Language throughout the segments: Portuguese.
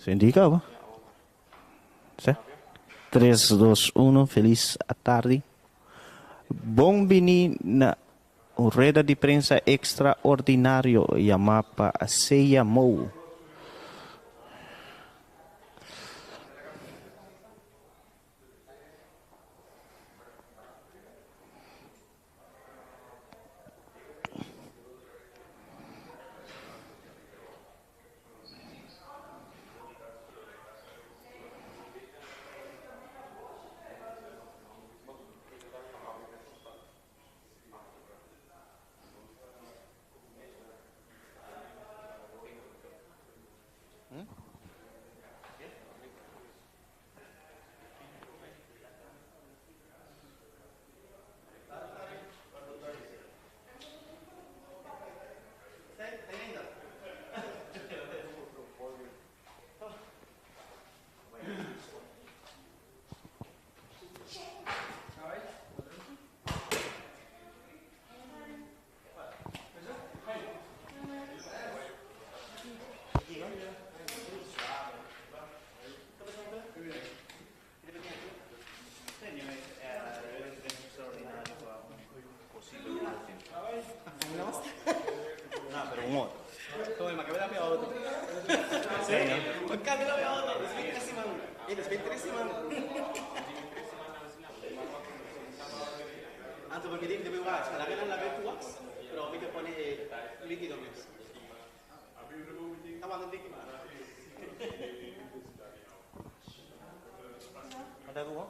Se indica, ba? Sa? 3, 2, 1, feliz tarde. Bombini na rueda de prensa extraordinario llamada Seya Mou. Anzi, porque debe wax, la vena la ve wax, pero hay que poner líquido más. Estamos dando líquido. ¿Ada dua?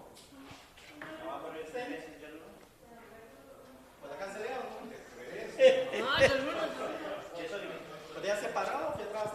¿Puede cancelar? ¿Puede separar o atrás?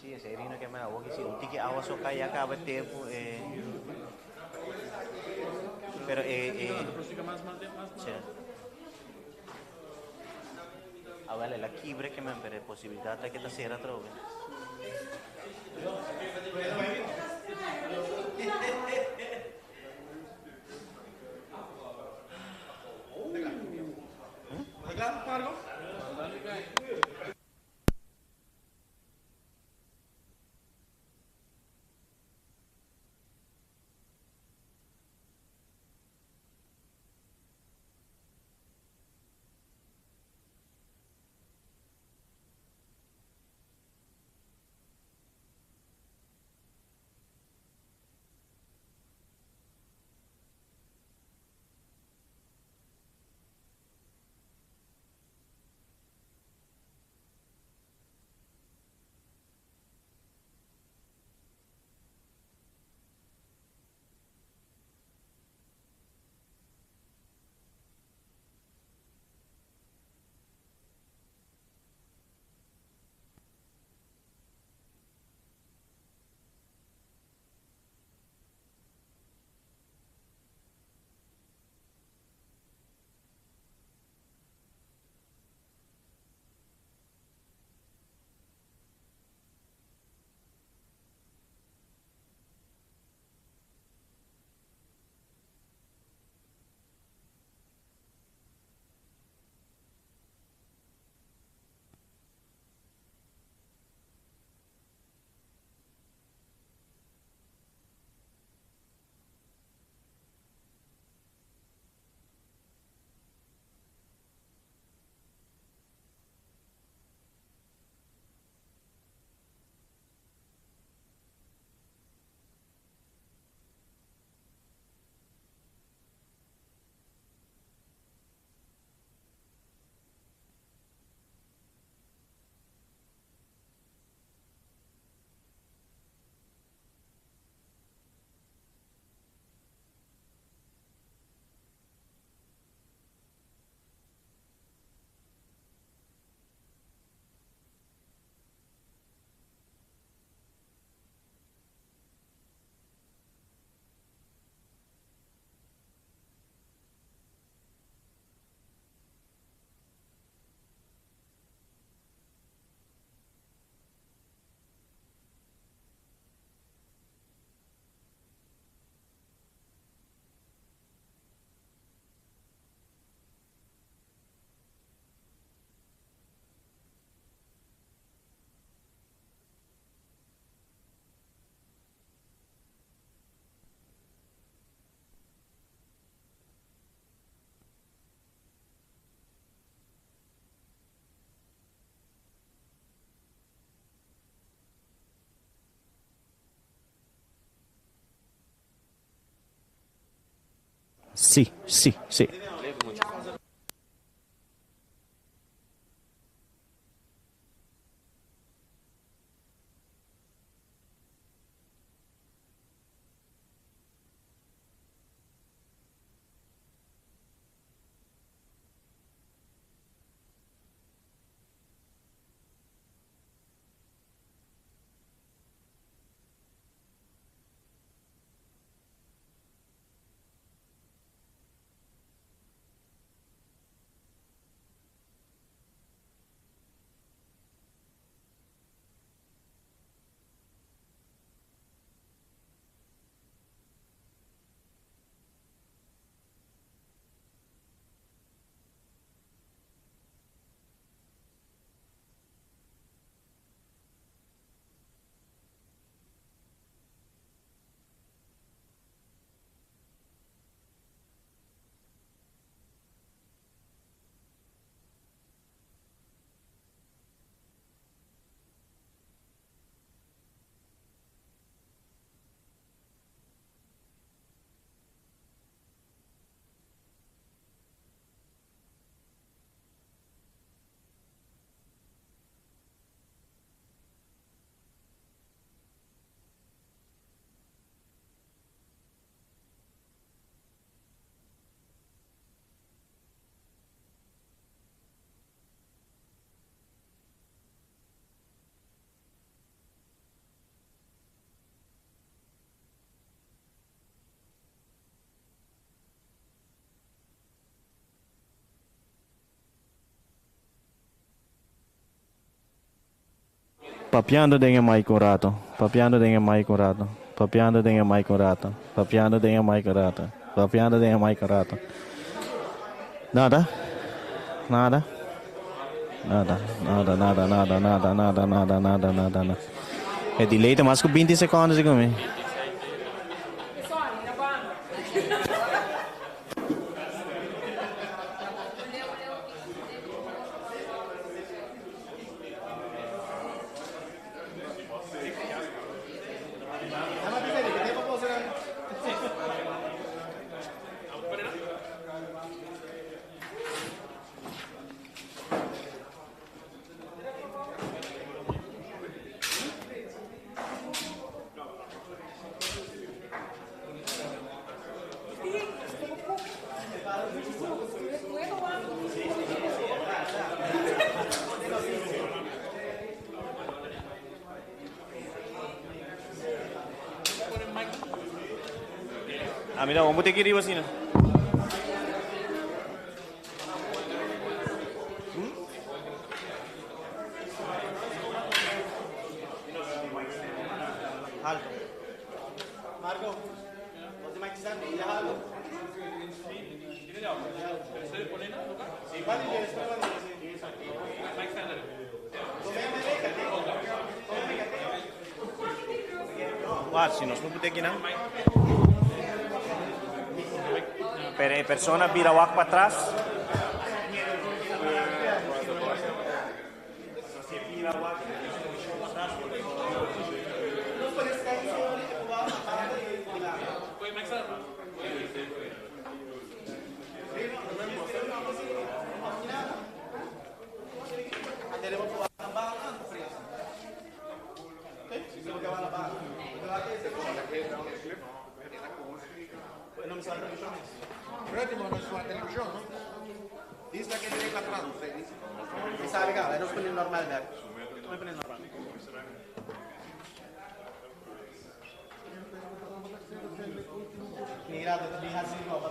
Sì, se rino che me la vuoi che si tutti che awa so kaya ka ba tempo pero certo. Ah, vale, la chibre che me per possibilità che ta sera trovi. Claro, Margo. Sí, sí, sí. Papiando dengan mic un rato. Papiando dengan mic un rato. Papiando dengan mic un rato. Papiando dengan mic un rato. Papiando dengan mic un rato. Nada. Nada. Nada. Nada, nada, nada, nada, nada, nada, nada, nada, nada. É delay tem mais que 20 segundos comigo. Ah, mira, vamos ter que ir assim, né? Alto. Marco, ¿vos te imaginas que ya algo? Sí, vale, ya está guarda, se nós não puder aqui não. Peraí, persona vira o arco para trás. Prendimo sulla televisione? Dice che devi parlare, sei? Mi sa, raga, non spende normale da. Come prende normale? Mira, di hasi di nuovo.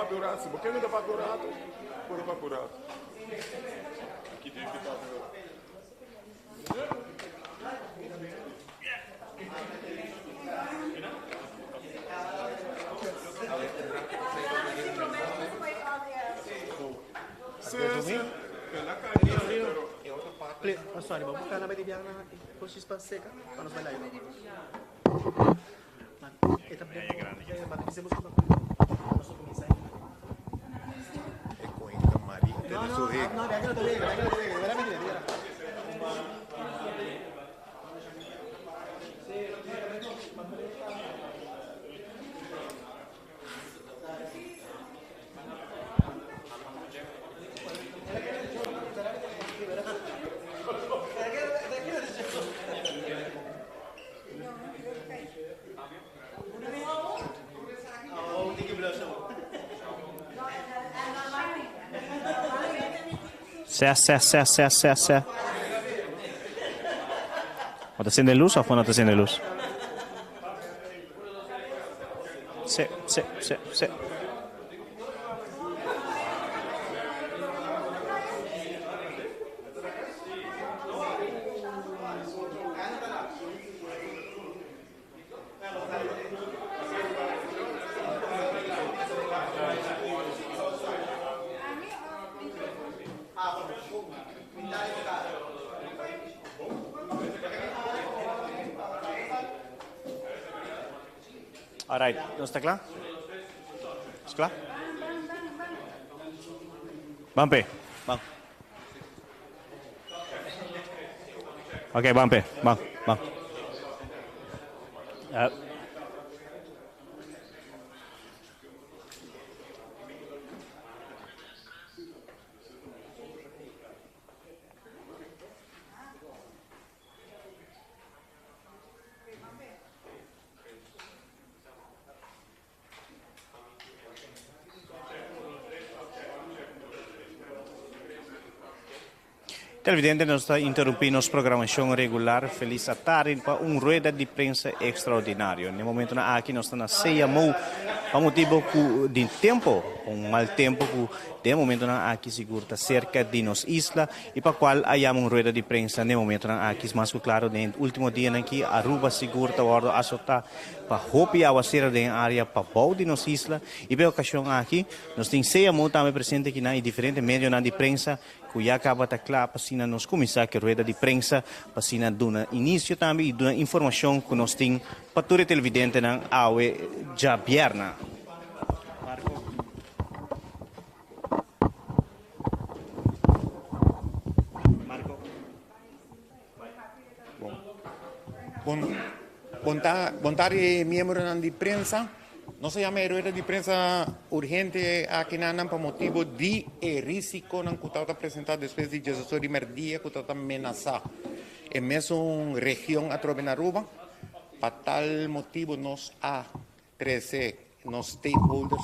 faturato, se você não dá faturato, pode faturato. Aqui tem que faturato. Please, sorry, vamos buscar na beribiana com chispa seca para nos bailar. Esta fizemos uma E cuenta María, No, tiene no, su no, hijo. no, vea que no te diga, vea que no te diga, verá. Oh, thank you, bless you. Se. ¿O te enciende luz o no te enciende luz? Se. All right, ¿no está claro? ¿Está claro? Bampe, vamos. Ok, Bampe, vamos. Televidente, nós está interrompendo nossa programação regular. Feliz tarde para rueda de prensa extraordinário. No momento na aqui nós estamos na ceia para motivo de tempo, mal tempo de momento na aqui seguro está cerca de nos isla e para qual hayamos rueda de prensa no momento na aqui mais claro no último dia aqui Aruba seguro está guardo asota para hopi a ser de área para bau de nos isla e pela ocasião aqui nós tem ceia também presente aqui na diferentes meios de prensa que já acaba de claro para nos começar que rueda de prensa para dar início também e dar informação que nós tem para todo televidente na aue já vierna. Bontari miembro di prensa, non si chiama rueda di prensa urgente a Kinanan per motivo di risiko non kutata presentato después di gestor di merdia kutata amenaza e messo una región a Trovenaruba per tal motivo nos a 13 nos stakeholders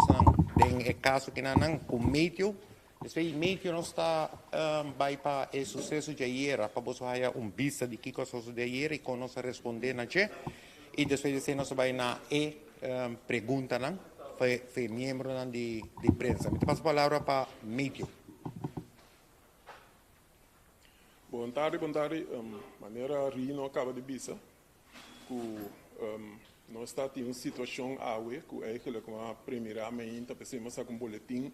den caso Kinanan con medio después medio non sta vai pa il successo di ieri per posso haya un vista di che cosa succede ieri con nos rispondere a c'è e después se nos vai na preguntan fue miembro di prensa. Me passo a palavra para medio. Bom tarde. Maneira Rino acaba de bisa, que nós está em uma situação awe, que eigenlijk uma primeiramente pensamos com um boletim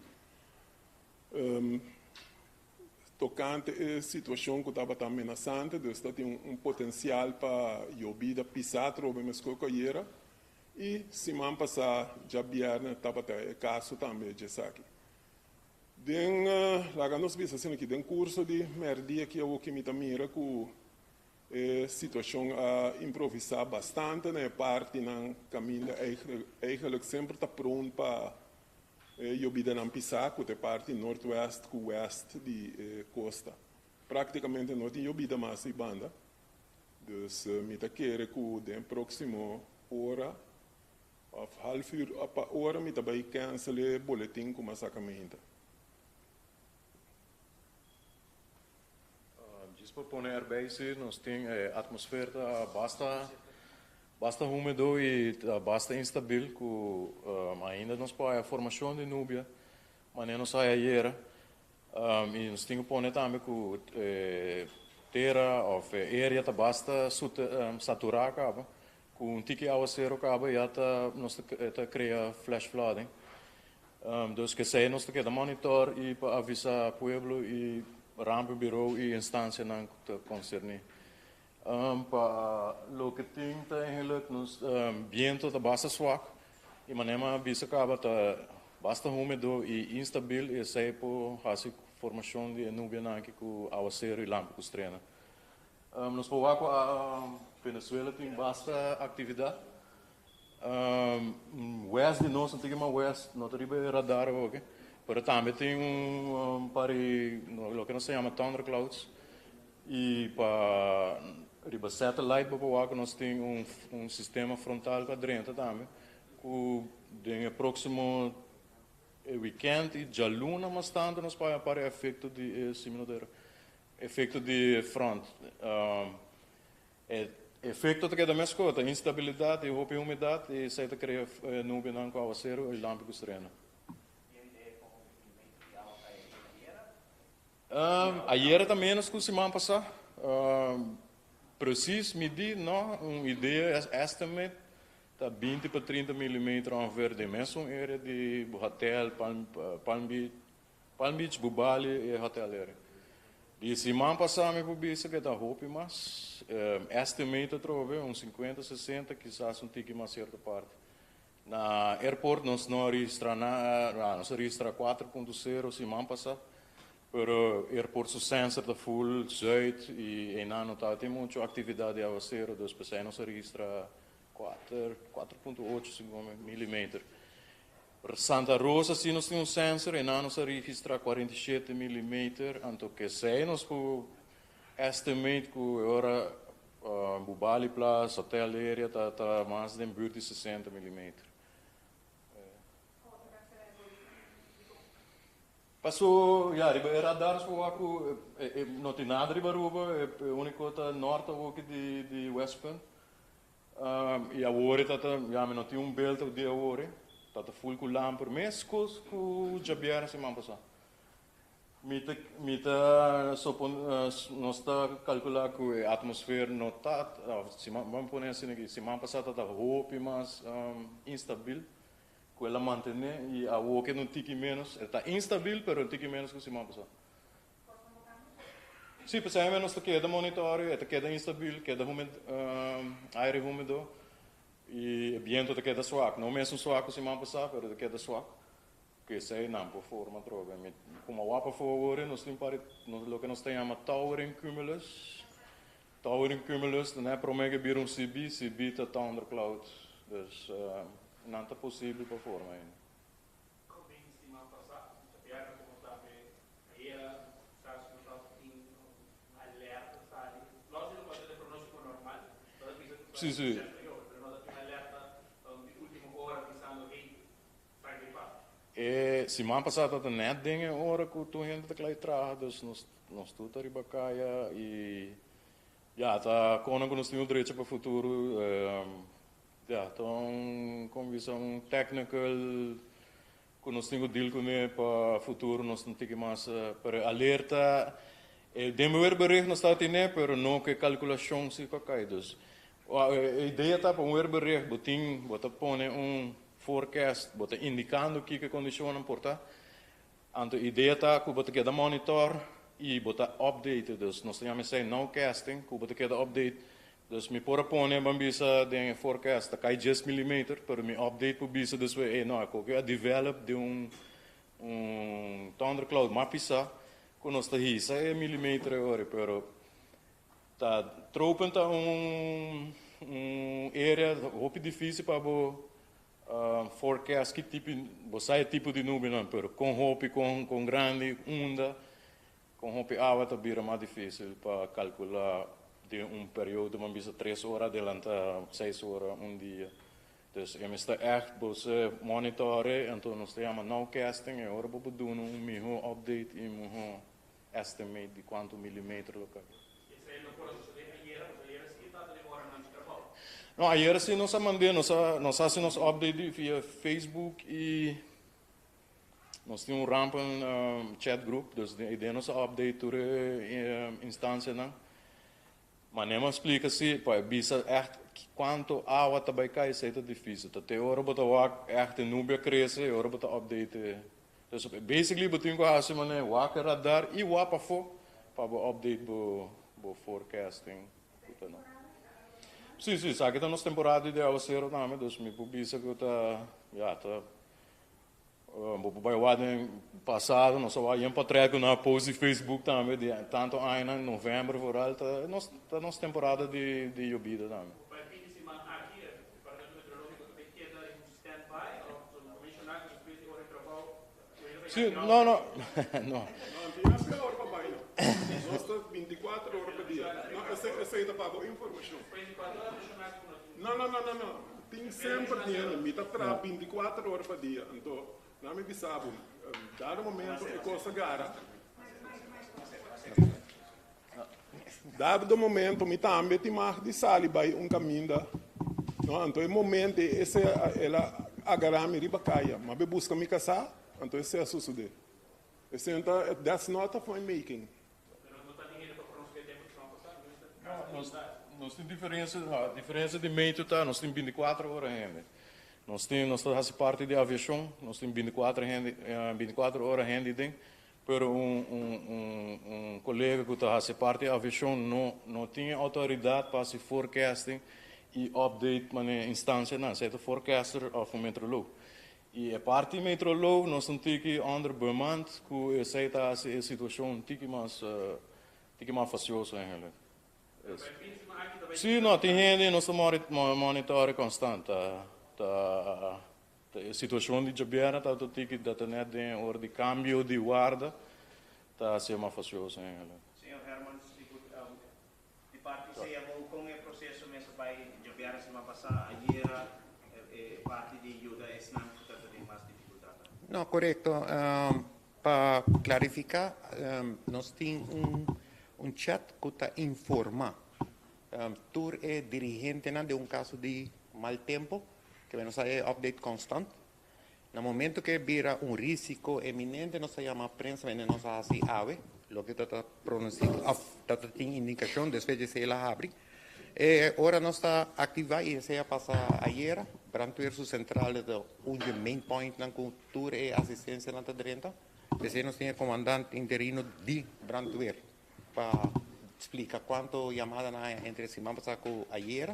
tocante a situação que estava ameaçante, então está tem um potencial para jobida pisar trobe mescoca iera. E semana passada já vieram estava o caso também de aqui. Den lá nós vimos assim que den curso de merdia que eu que me mira com situação a improvisar bastante na parte na caminho eigenlijk sempre está pronto para eu vida não pisar com a parte norte-oeste com oeste de costa. Praticamente não tem eu vida mais em banda. Então me tá querer com den próximo hora of half uur op een uur met daarbij cancelen boletim com massacramento. Just para poner base, nós tem atmosfera basta úmido e basta instabil, que ainda nós para a formação de nuvem mas não sai ayer. E nós temos que pôr também com terra ou área tá basta saturar acaba. Com tiki aguaceiro acaba já tá nós tá cria flash flooding. Dus que sei nós que monitor e para avisar pueblo e rampe bureau e instância não te concerne. Para lo que tem eigenlijk nos viento tá basta swak e manema bisa acaba tá basta úmido e instabil e sei por hasi formação de nuvem aqui com aguaceiro e lampo com estrela. Nos povo a Venezuela tem basta atividade. West de nós, antigamente West, não tem radar hoje. Pero também tem pari, o que nós chamamos thunderclouds. E para riba satellite, para nós tem sistema frontal quadrante também. Que no próximo weekend e já luna mais tanto nós para efeito de similar efeito de front. Efeito que da mesma coisa, instabilidade, roupa e umidade, e sai da cria nuvem não com aguaceiro e lampo com estrela. Ayer também nós conseguimos passar. Preciso medir, não, uma ideia, estimate, tá 20 para 30 milímetros ao ver de mesmo área de hotel, Palm Beach, Bubali e hotel area. E semana passada me publica que da roupa mas estimate trove uns 50, 60, quizás tique mais certa parte. Na airport nós não registra nós registra 4.0 semana passada, pero airport su sensor da full zuid e em ano tá tem muita atividade a zero, dus pessoas não se registra 4.8 milímetros. Santa Rosa, se nós temos sensor, e não se registra 47 milímetros, então que se nós por estimate que agora Bubali Plus, Hotel Area, está mais de 60 milímetros. Passou, já, radares por aqui, não tem nada riba ruba, é a única coisa norte aqui de West Point. E agora, já, não tem beeld de agora. Dat de full kulam per mes ku jabiar se man pasa. Mita nós está calcular que a atmosfera não está, se man pone assim aqui, se man pasa está roupa mais instabil, que ela mantém e a o que não tique menos, está instabil, pero tique menos que se man pasa. Sim, pensei menos que queda monitor, queda instabil, queda aire úmido. E viento te queda suave, não mesmo suave se man passar, pero te queda suave. Que sei não por forma troca. Como a wapa for nós temos para lo que nós chamamos towering cumulus. Towering cumulus, não é para mega bir CB tá thundercloud. Dus não tá possível para forma ainda. Sim, sim. Semana passada tá net dingen hora que tu gente tá claro traga, dus nós tudo tá riba caia e já tá com nós temos direito para futuro, já então com visão technical que nós temos deal com para futuro nós não temos mais para alerta, demover bericht nós tá tendo, pero não que calculação se cai, dus a ideia tá para bericht, bota pone forecast, bota indicando que condição não porta. Então, a ideia está que bota queda monitor e bota update. Dus, nós temos assim no casting, que bota queda update. Dus, me pôr pone bambisa de forecast, cai 10 mm, pero me update por bisa dus we não, que a develop de thundercloud mapisa, que nós tá hisa milímetro agora, pero tá tropen tá área muito difícil para forecast que tipo de nuvem não, pero com roupa com grande onda, com roupa água tá bira mais difícil para calcular de período, mas bisa 3 horas adelante 6 horas dia. Dus je moet echt monitoren en toen nós temos no casting e agora vou doen melhor update e melhor estimate de quanto milímetro local. No, ayer sim nós fazemos update via Facebook e nós temos um ramp chat group, dus de ideia nossa update toda instância não. Mas nem me explica se, pá, bisa echt quanto água também cai, isso é difícil. Até hora bota o echt nubia cresce, hora bota update. Dus basically betekent que assim, mané, wakker radar e wapa fo para update bo forecasting. Sim, sim, sabe que nós temporada de ser também, dus me publica que tá, já tá. Bij wat passado, nós só vamos para trás na post de Facebook também, de tanto ainda em novembro, vooral, tá nossa temporada de llovida também. Sim, não, não, não. Não tem hora para baixo. Nós estamos 24 horas por dia. Não, essa aí está pagando informação. Não. Tem sempre dinheiro. Me está atrás 24 horas por dia. Então, não me bisabo. Dado momento, é coisa gara. Dado momento, me também tem mais de saliba um caminho da. Não, então, é momento, esse ela agarra me riba caia. Mas me busca me casar. Então, esse é a suceder. Esse então, that's not of my making. Nós temos diferença de meio, tá? Nós temos 24 horas ainda. Nós fazemos parte de aviação, nós temos 24 horas ainda, mas colega que faz parte da aviação não tinha autoridade para fazer forecasting e update na instância, não, é o forecaster of meteorologo. E a parte de meteorologo, nós temos que under Vermont, que aceita a situação mais faciosa ainda. Sim, não, tem gente, nós monitoramos constante. A situação de Jabiera está tudo que dá net de hora de cambio de guarda está a ser mais faciosa ainda. Senhor Herman, de parte se com o processo mesmo para Jabiera semana passada, ayer parte de ajuda é não tem mais dificuldade. Não, correto. Para clarificar, nós temos chat que está informa. Tu é dirigente de caso de mal tempo, que vamos a update constante. No momento que vira risco eminente, nos chama a prensa, nos hace ave, lo que está pronunciado, tem indicação, después de se ela abre. Ahora nos está activa e se passa ayer, Brandweer su central de main point na cultura e assistência na Trenta. Depois nós temos comandante interino de Brandweer para explicar quanto chamada entre semana passada com ayer.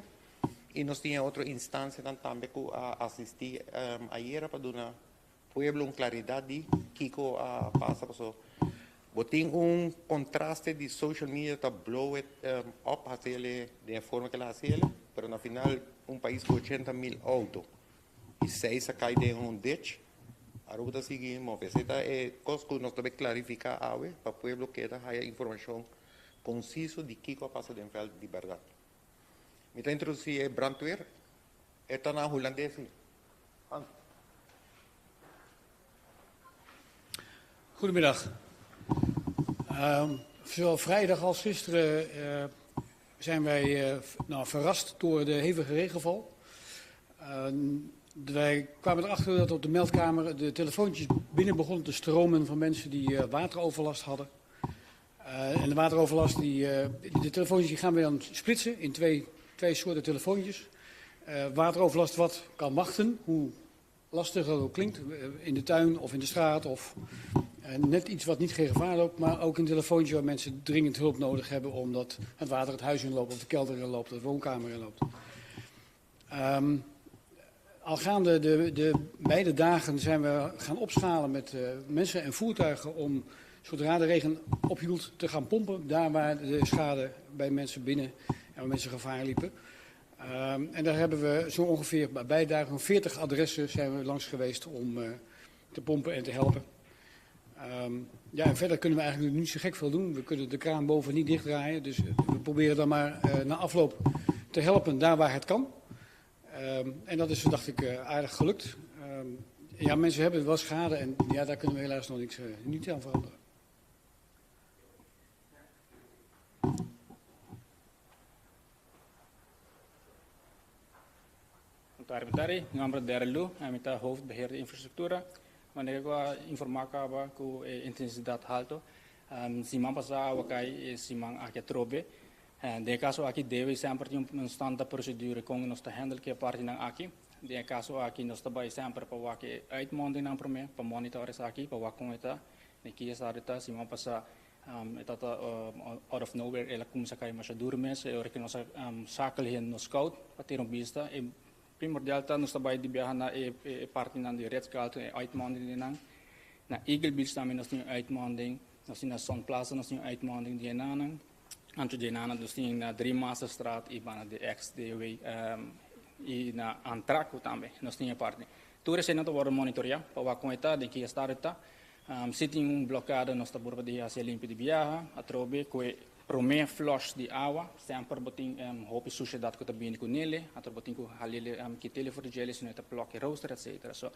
E nós tínhamos outra instância também que assistir ayer para dar pueblo claridade de que passa. Tem contraste de social media está blow it up de forma que ela faz, mas no final país com 80,000 autos e 6 cai de ditch. Agora seguimos, essa é coisa que nós temos que clarificar para o pueblo que dá informação concisa de que passa dentro de verdade. Me está introduzindo Brandweer, está na holandês. Goedemiddag. Zowel vrijdag als gisteren zijn wij verrast door de hevige regenval. Wij kwamen erachter dat op de meldkamer de telefoontjes binnen begonnen te stromen van mensen die wateroverlast hadden. En de wateroverlast, de telefoontjes die gaan we dan splitsen in twee soorten telefoontjes. Wateroverlast wat kan wachten, hoe lastig dat ook klinkt, in de tuin of in de straat of net iets wat niet geen gevaar loopt, maar ook een telefoontje waar mensen dringend hulp nodig hebben omdat het water het huis inloopt of de kelder inloopt of de woonkamer inloopt. Al gaande de beide dagen zijn we gaan opschalen met mensen en voertuigen om zodra de regen ophield te gaan pompen, daar waar de schade bij mensen binnen en waar mensen gevaar liepen. En daar hebben we zo ongeveer bij beide dagen 40 adressen zijn we langs geweest om te pompen en te helpen. En verder kunnen we eigenlijk niet zo gek veel doen. We kunnen de kraan boven niet dichtdraaien, dus we proberen dan maar na afloop te helpen daar waar het kan. En dat is, dacht ik, aardig gelukt. Mensen hebben wel schade en daar kunnen we helaas nog niet aan veranderen. Taributari, Ngamra Derelu, Amita hoofdbeheer de infrastructuur. wanneer ik informatie heb, ku intensiteit alto, si man passa wakai si man akia trobe. De caso aqui deve sempre ter uma constante procedura com nós te handle que a parte não aqui. De caso aqui nós também sempre para o que uitmonding não para mim, para monitorar isso aqui, para o com eta, de que essa área se man passa out of nowhere ela começa a cair mais duro mesmo, eu que nós sakel nos scout para ter vista e primordial tá nós também de viajar na parte não de red scout uitmonding na eagle beach também nós temos uitmonding, nós temos na Sun Plaza nós temos uitmonding de nanan. Antes de nada, nós tínhamos na Dream Master Straat e na de X-Dewey e na Antraco também, nós tínhamos parte. Tudo isso não está monitorear, para com a de que está está. Se tem bloqueado, nós está por de fazer limpo de viagem, a trobe que primeiro flush de água, sempre botem roupa suja que está bem com ele, a trobe botem com halile que telefone gel, se não está bloque roster, etc. So,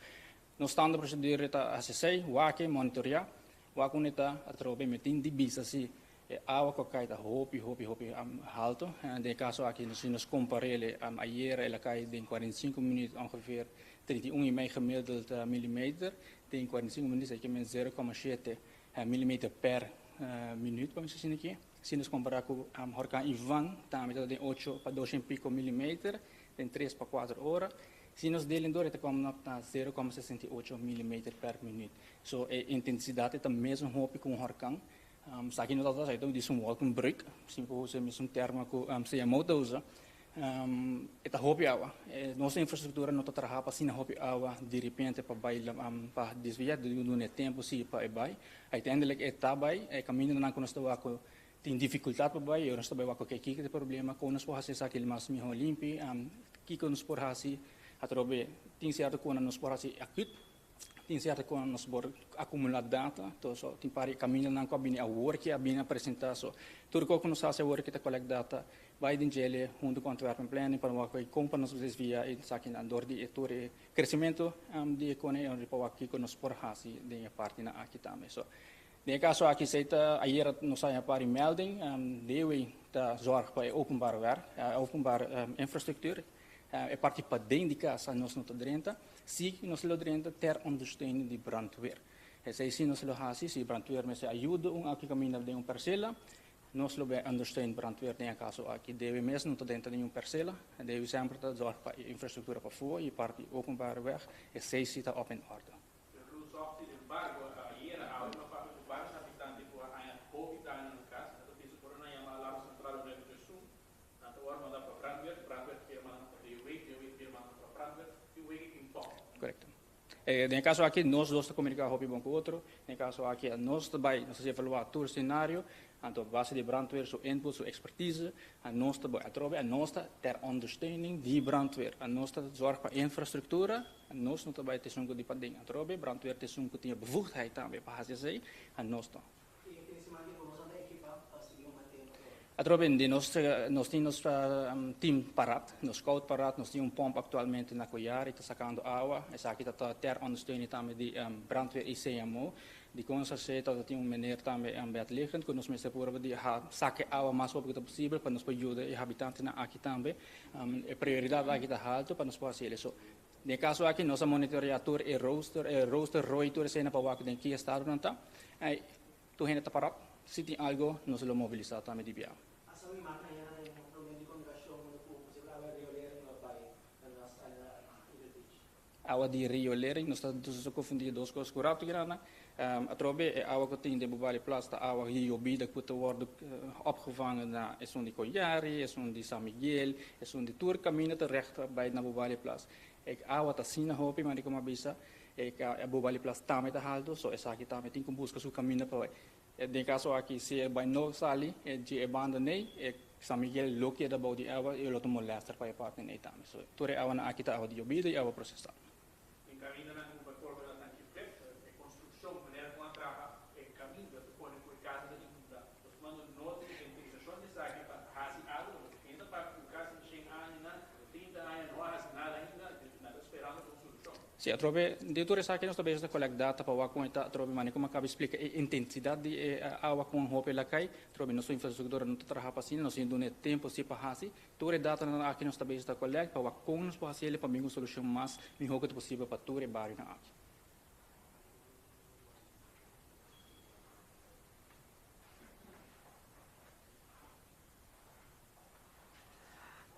nós estamos procedure está acessei, wake monitorear, wake com está a trobe metin de bisa se água que cai da hopi alto. De caso aqui nós comparele ayer ela cai de 45 minutos ongeveer 31,5 gemiddeld millimeter. De 45 minutos aqui men 0,7 millimeter per minuut vamos dizer aqui. Se nós comparar com Hurricane Ivan, também de 8 para 2 pico millimeter, de 3 para 4 horas. Se nós delen door, het komt op 0,68 millimeter per minuut. So intensidade é mesmo hopi com Hurricane. Sa akin nota sa ito di sumwal kung break, simpo sa mismong termo ko sa yamoto usa. Ita hopi awa, nossa infraestrutura não trabalha para sina hopi awa de repente para baila para desviar do no tempo se para bail. Uiteindelijk está bail, caminho não conosco ako tem dificuldade para bail, eu não estou bail ako que tem problema com nós por fazer sa aquele mas miho limpi, que nos por fazer atrobe tem certo com nos por fazer acute. Tem certo que nós vamos acumular data, então só tem para caminho não com a bina work, a bina apresentar só tudo que nós fazemos work está collect data, vai de gele junto com Antwerpen Planning para uma coisa compra nos desvia e saque na dor de etore crescimento de economia onde para aqui que nós por hasi de parte na aqui também só de caso aqui seita ayer nós saia para melding dewe da zorg para openbaar werk openbaar infrastructuur parte para dentro de casa nós não drenta se nós lo drenta ter ondersteuning de brandweer se nós lo hasi se brandweer me se ajuda aqui caminho de parcela nós lo ondersteunen brandweer in caso aqui deve mesmo não dentro de parcela deve sempre dat zorg para infraestrutura para voor e parte openbare weg e se zit op in orde. Correto. Em caso aqui, nós dois comunicamos um com o outro. Em caso aqui, nós também evaluamos todo o cenário, a base de brandweer, sua input, sua expertise, a nós também a nossa ter ondersteuning de brandweer, a nossa zorg para infraestrutura, a nós não também temos um dependente, a trobe brandweer temos um que tem bevoegdheid também para fazer isso, a nós também. Atrobem, nós temos team parado, nós scout parado, nós temos pompa atualmente na Coiar, está sacando água, essa aqui está ter ondersteuning também de brandweer e CMO, de consa se dat tem meneer também bed liggen, que nós me separa de saque água mais rápido possível para nos ajudar e habitantes na aqui também, prioridade aqui está alto para nos fazer isso. No caso aqui, nós monitoreador e roster roitor se na para que aqui está durante, tu ainda está parado, se tem algo, nós lo mobilizar também de viagem. Água de riolering, nós estamos confundindo duas coisas corretas que não. Atrobe água que tem de bepaalde plaats, água hierobie que moet worden opgevangen na is on die Coiari, is on die San Miguel, is on die Tourcamino terecht bij na bepaalde plaats. Ik água tá sina hopi, maar ik kom abisa, ik bepaalde plaats também tá haldo, so essa aqui também tem que buscar seu caminho para de caso aqui se by no sali, de abandonei, San Miguel loki da body água, eu lo tomo laster para parte nei também. So tore água na aqui tá água de hierobie e água processada. Caminho na plataforma da Tanquipé, construção, maneira como trabalha, caminho da põe por casa da inunda. Os manos nota que tem utilização de saque para raci água, ainda para o caso de 100 anos, 30 anos, não há nada ainda, nada esperando a solução. Sim, atrove de tudo isso aqui nós também estamos colhendo data para o com esta atrove maneira como acaba explica a intensidade de água com roupa lá cai, atrove nossa infraestrutura não trabalha para assim, nós ainda não tempo se para assim, toda data aqui nós também estamos colhendo para o com nos para assim para mim uma solução mais melhor que possível para todo o bairro na aqui.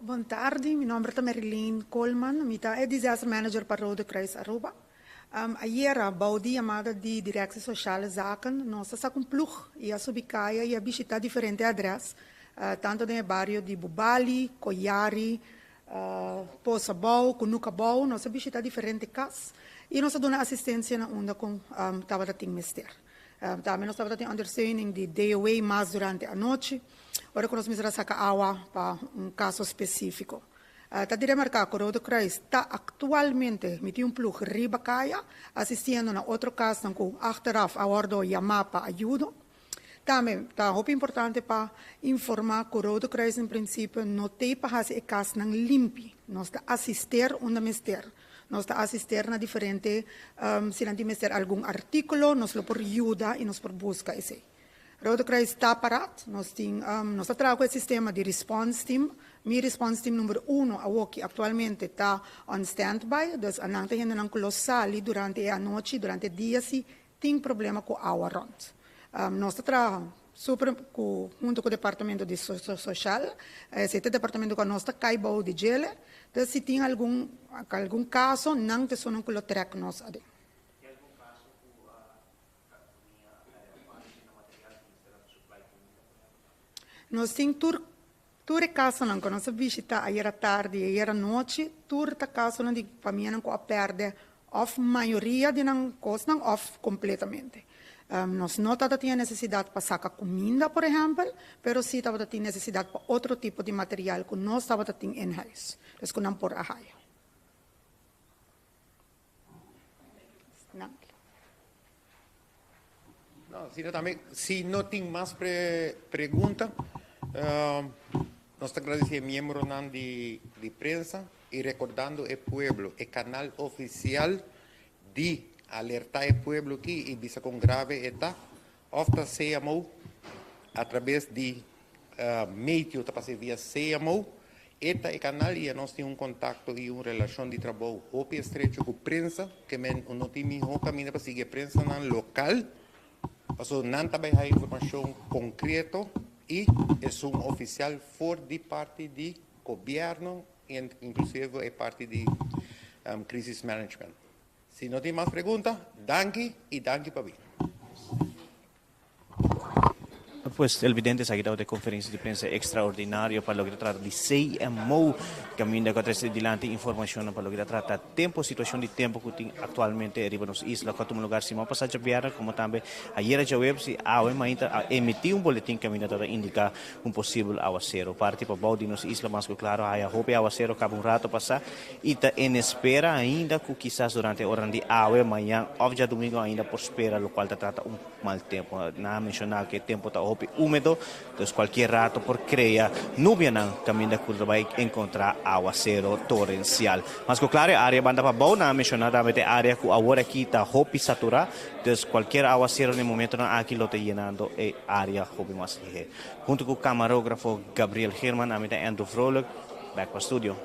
Boa tarde, meu nome é Marilyn Coleman, eu sou disaster manager para Rode Kruis Aruba. Ayer, Baudi, chamada de Direção Social Zaken, nós estamos com plug e a subicaia e a visitar diferentes adresas, tanto no bairro de Bubali, Coiari, Poçabau, Cunucabau, nós visitar diferentes casas e nós damos assistência na onda com estava da Mister. Também nós estamos tendo understanding de DOA mais durante a noite. Agora que nós vamos sacar água para caso específico. Está de remarcar que o Rode Kruis está atualmente metido plug riba caia, assistindo na outro caso com achteraf a ordem chamar para ajuda. Também está muito importante para informar que o Rode Kruis, em princípio, não tem para fazer caso não limpo. Nós está assistir onde mister. Nós está assistir na diferente, se não tem algum artículo, nós por ajuda e nós por busca esse. Rode Kruis está parado, nós trabalhamos com o sistema de response team. Meu response team número 1, que atualmente está on standby, então a gente ainda não colossal durante a noite, durante o dia, se tem problema com a água rond. Nós trabalhamos junto com o departamento de social, esse departamento que nós caibou de gele, então se tem algum caso, não te sono com o track nós ali. Nós temos toda casa não, nós visitamos ayer à tarde, ayer à noite, toda casa não de família não perde, off maioria de não coisa não off completamente. Nós não temos necessidade para sacar comida, por exemplo, mas sim temos necessidade para outro tipo de material que nós temos in-house, então não por a raia. Não, se não tem mais perguntas, nós agradecemos miembros de prensa e recordando o pueblo, o canal oficial de alertar o pueblo aqui e visa com grave está, ofta CMO, através de meio, para ser via CMO, este é o canal e nós temos contato e uma relação de trabalho muito estreito com a prensa, que não tem um caminho para seguir a prensa local, porque não também há informação concreta e é oficial for de parte do governo e inclusive é parte de crisis management. Se não tem mais perguntas, danke e danke para mim. Pues el vidente se ha quitado de conferencia de prensa extraordinaria para lo que trata de CMO, camino de atrás adelante información para lo que trata tiempo, situación de tiempo que tem actualmente arriba nos islas, que lugar se va a pasar a como también ayer ya web si emitiu boletim camino para indicar posible aguacero, parte para Baudi nos islas más que claro, hay hope aguacero que un rato pasar y está en espera ainda que quizás durante hora de mañana o ya domingo ainda por espera, lo cual trata mal tiempo, nada mencionar que tiempo está húmedo, entonces cualquier rato por crea nubia nan camino que vai encontrar aguacero torrencial. Mas que claro, área banda para boa, mencionadamente área que agora aqui está hopi saturada, entonces cualquier aguacero no momento não aqui lo está llenando é área hopi mais ligera. Junto com o camarógrafo Gabriel Herman, a mim Andrew Froelich, back para o estúdio.